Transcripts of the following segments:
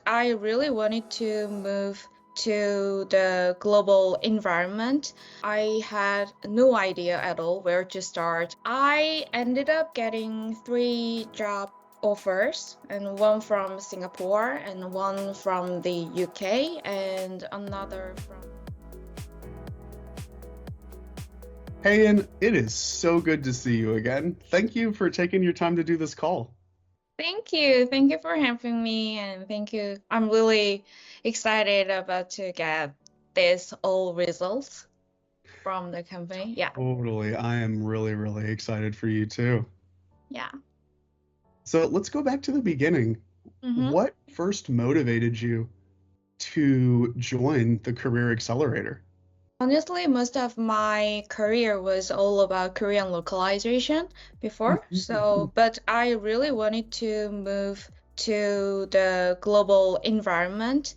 I really wanted to move to the global environment. I had no idea at all where to start. I ended up getting three job offers, and one from Singapore, and one from the UK, and another from. Hey, and it is so good to see you again. Thank you for taking your time to do this call. Thank you. Thank you for having me, and thank you. I'm really excited about to get this all results from the company. Yeah. Totally. I am really, really excited for you too. Yeah. So let's go back to the beginning. Mm-hmm. What first motivated you to join the Career Accelerator? Honestly, most of my career was all about Korean localization before. So, but I really wanted to move to the global environment.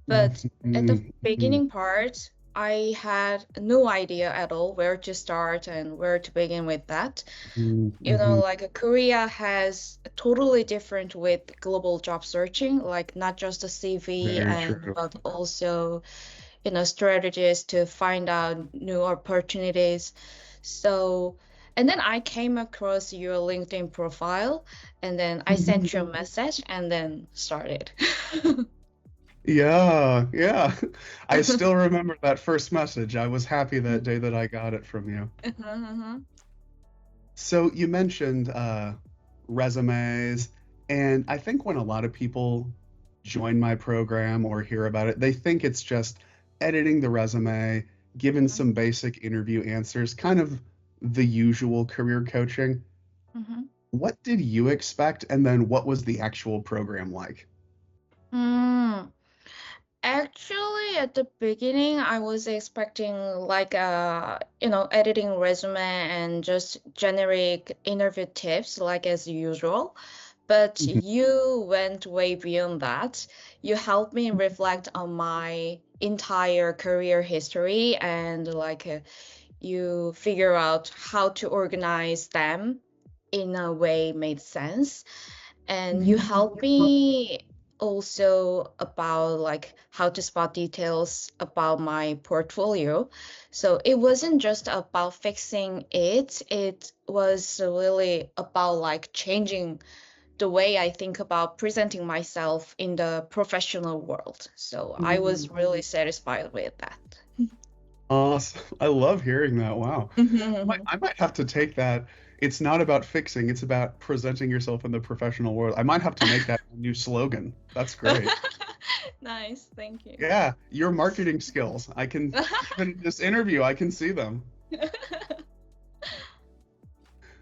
But at the beginning part, I had no idea at all where to start and where to begin with that. Like Korea has totally different with global job searching, like not just the CV Very and true. but also strategies to find out new opportunities. So, and then I came across your LinkedIn profile, and then I sent you a message and then started. Yeah, yeah. I still remember that first message. I was happy that day that I got it from you. Uh-huh. So you mentioned resumes, and I think when a lot of people join my program or hear about it, they think it's just editing the resume, giving some basic interview answers, kind of the usual career coaching. Mhm. What did you expect, and then what was the actual program like? Mm. Actually, at the beginning, I was expecting like editing resume and just generic interview tips, like as usual. But Mhm. you went way beyond that. You helped me reflect on my entire career history and you figure out how to organize them in a way made sense. And you help me also about like how to spot details about my portfolio. So it wasn't just about fixing it, it was really about like changing the way I think about presenting myself in the professional world. So I was really satisfied with that. Awesome. I love hearing that. Wow. I might have to take that. It's not about fixing, it's about presenting yourself in the professional world. I might have to make that a new slogan. That's great. Nice, thank you. Yeah, your marketing skills. I can, even in this interview, I can see them.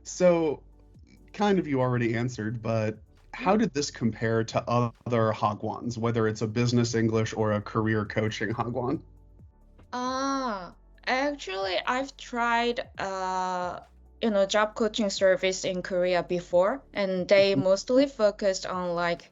So, kind of you already answered, but how did this compare to other Hagwons, whether it's a business English or a career coaching Hagwon? Ah, actually, I've tried job coaching service in Korea before, and they mostly focused on like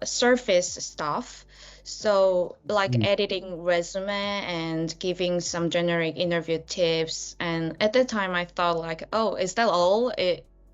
surface stuff. So like Mm. editing resume and giving some generic interview tips. And at the time I thought like, oh, is that all?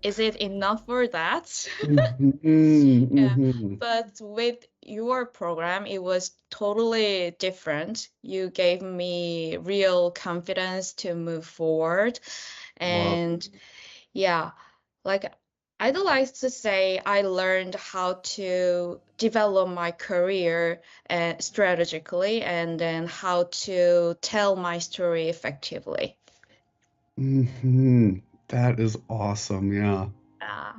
Is it enough for that? Mhm, Yeah. mhm. But with your program, it was totally different. You gave me real confidence to move forward. Love. And yeah, like I'd like to say I learned how to develop my career strategically and then how to tell my story effectively. That is awesome. Yeah. Yeah.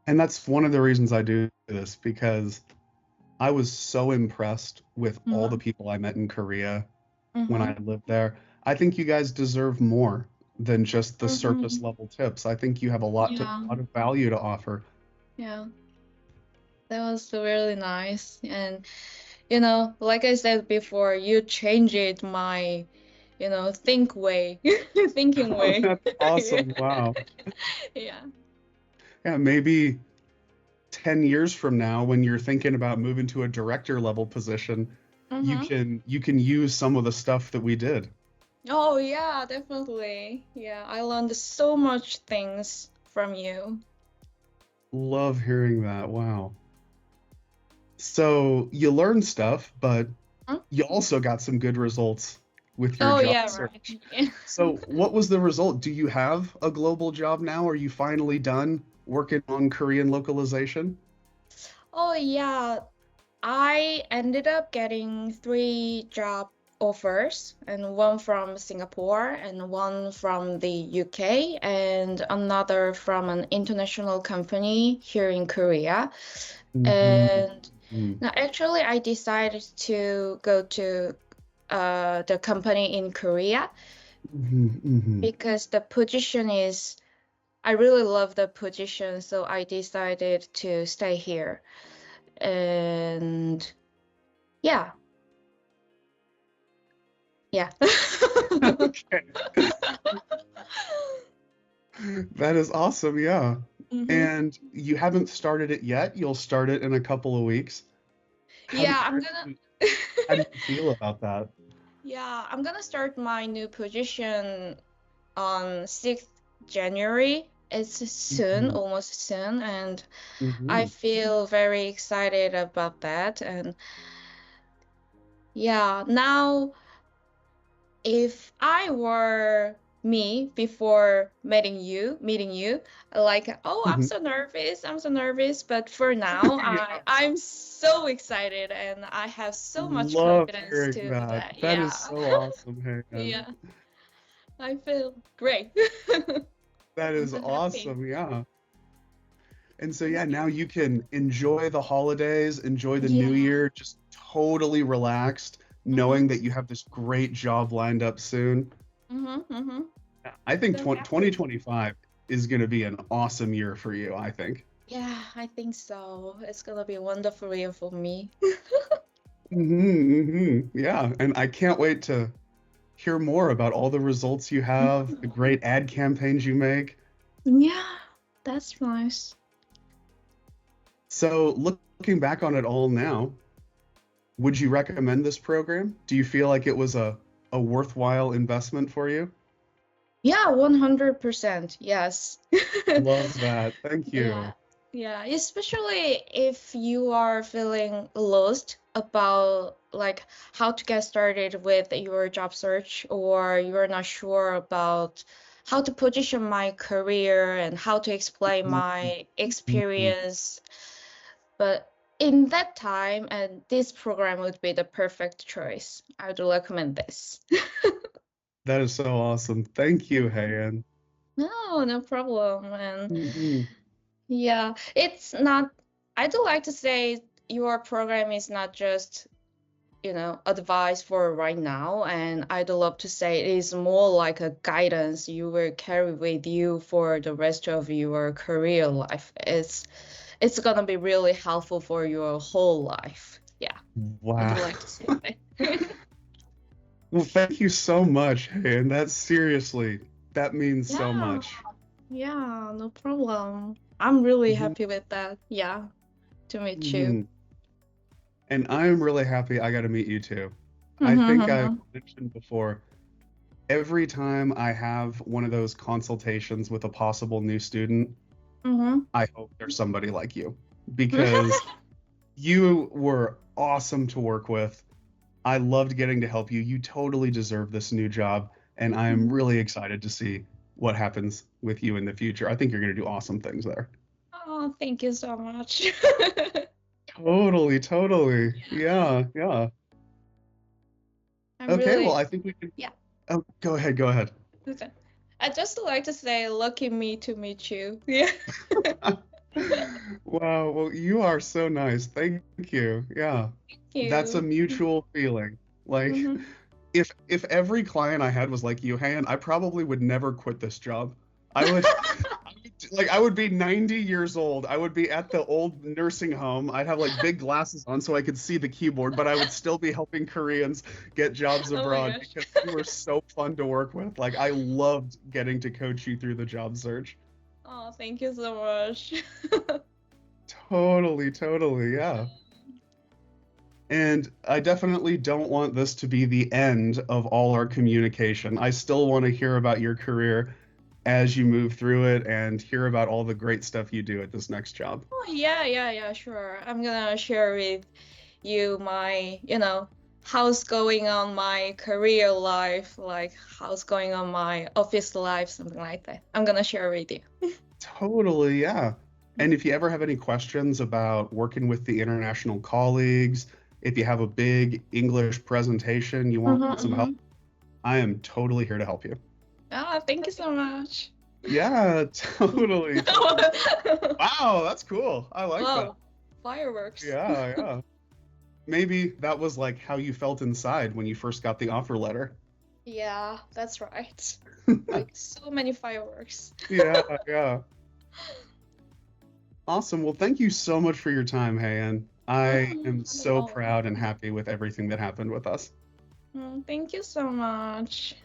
And that's one of the reasons I do this because I was so impressed with all the Mm-hmm. people I met in Korea when Mm-hmm. I lived there. I think you guys deserve more than just the surface Mm-hmm. level tips. I think you have a Yeah. lot of value to offer. Yeah. That was really nice. And like I said before, you changed my, thinking way. That's Yeah. awesome. Wow. Yeah. Yeah, maybe 10 years from now when you're thinking about moving to a director level position, Mm-hmm. you can use some of the stuff that we did. Oh yeah, definitely. Yeah, I learned so much things from you. Love hearing that. Wow. So you learned stuff, but Hmm? you also got some good results with your Oh job yeah, right. search. Yeah. So what was the result? Do you have a global job now? Are you finally done working on Korean localization? Oh yeah, I ended up getting three job offers, and one from Singapore, and one from the UK, and another from an international company here in Korea. Hmm. And now, actually, I decided to go to the company in Korea Hmm. Hmm. because the position is, I really love the position, so I decided to stay here. And yeah, yeah. Okay. That is awesome, yeah. hmm And you haven't started it yet. You'll start it in a couple of weeks. How do Yeah, I'm you gonna how do you feel about that? yeah, I'm gonna start my new position on 6th January. It's soon, Hmm. almost soon, and I Hmm. feel very excited about that. And yeah, now if I were me before meeting you, like, oh, Hmm. I'm so nervous, but for now, Yeah. I'm so excited and I have so much Love confidence hearing to that. that. That Yeah. is so awesome, Hayan. Yeah, I feel great. That I'm is so happy. awesome, yeah. And so, yeah, now you can enjoy the holidays, enjoy the new Yeah. year, just totally relaxed, Mm-hmm. knowing that you have this great job lined up soon. Mm-hmm. Mm-hmm. Yeah, I think So happy. 2025 is going to be an awesome year for you, I think. Yeah, I think so. It's gonna be a wonderful year for me. Yeah, and I can't wait to hear more about all the results you have, the great ad campaigns you make. Yeah, that's nice. So, looking back on it all now, would you recommend this program? Do you feel like it was a worthwhile investment for you? Yeah, 100%. Yes. Love that. Thank Yeah. you. Yeah, especially if you are feeling lost about like how to get started with your job search, or you're not sure about how to position my career and how to explain my Mhm. experience. But in that time, and this program would be the perfect choice. I would recommend this. That is so awesome. Thank you, Hayan. No, no problem. And Hmm. yeah, it's not, I do like to say your program is not just, advice for right now. And I'd love to say it is more like a guidance you will carry with you for the rest of your career life. It's gonna be really helpful for your whole life. Yeah, I do Wow. like to say that. Well, thank you so much, Hayan. That's seriously, that means so Yeah, much. yeah, no problem. I'm really Hmm. happy with that. Yeah, to meet you. Hmm. And I'm really happy I got to meet you too. I think I mentioned before, every time I have one of those consultations with a possible new student, Mm-hmm. I hope there's somebody like you because you were awesome to work with. I loved getting to help you. You totally deserve this new job, and I'm really excited to see what happens with you in the future. I think you're going to do awesome things there. Oh, thank you so much. Totally, totally. Yeah, Yeah, yeah. I'm Okay, well, really, I think we can. yeah. Oh, go ahead, go ahead. Okay. I just like to say, lucky me to meet you. Yeah. Wow, well, you are so nice. Thank you. Yeah. Thank That's a you. mutual feeling. Like, hmm if every client I had was like you, Han, I probably would never quit this job. I would, I would be 90 years old. I would be at the old nursing home. I'd have like big glasses on so I could see the keyboard, but I would still be helping Koreans get jobs Oh my abroad gosh. because you were so fun to work with. Like I loved getting to coach you through the job search. Oh, thank you so much. Totally, totally, yeah. And I definitely don't want this to be the end of all our communication. I still want to hear about your career. as you move through it and hear about all the great stuff you do at this next job. Oh, yeah, yeah, yeah, sure. I'm gonna share with you my, how's going on my career life, like how's going on my office life, something like that. I'm gonna share with you. Totally, yeah. And if you ever have any questions about working with the international colleagues, if you have a big English presentation you want Mm-hmm, some help, mm-hmm. I am totally here to help you. Ah, thank you so much. Yeah, totally, totally. Wow, that's cool. I like that. Wow, fireworks. Yeah, yeah. Maybe that was like how you felt inside when you first got the offer letter. Yeah, that's right. Like so many fireworks. Yeah, yeah. Awesome. Well, thank you so much for your time, Hayan. I am Not at so all. proud and happy with everything that happened with us. Thank you so much.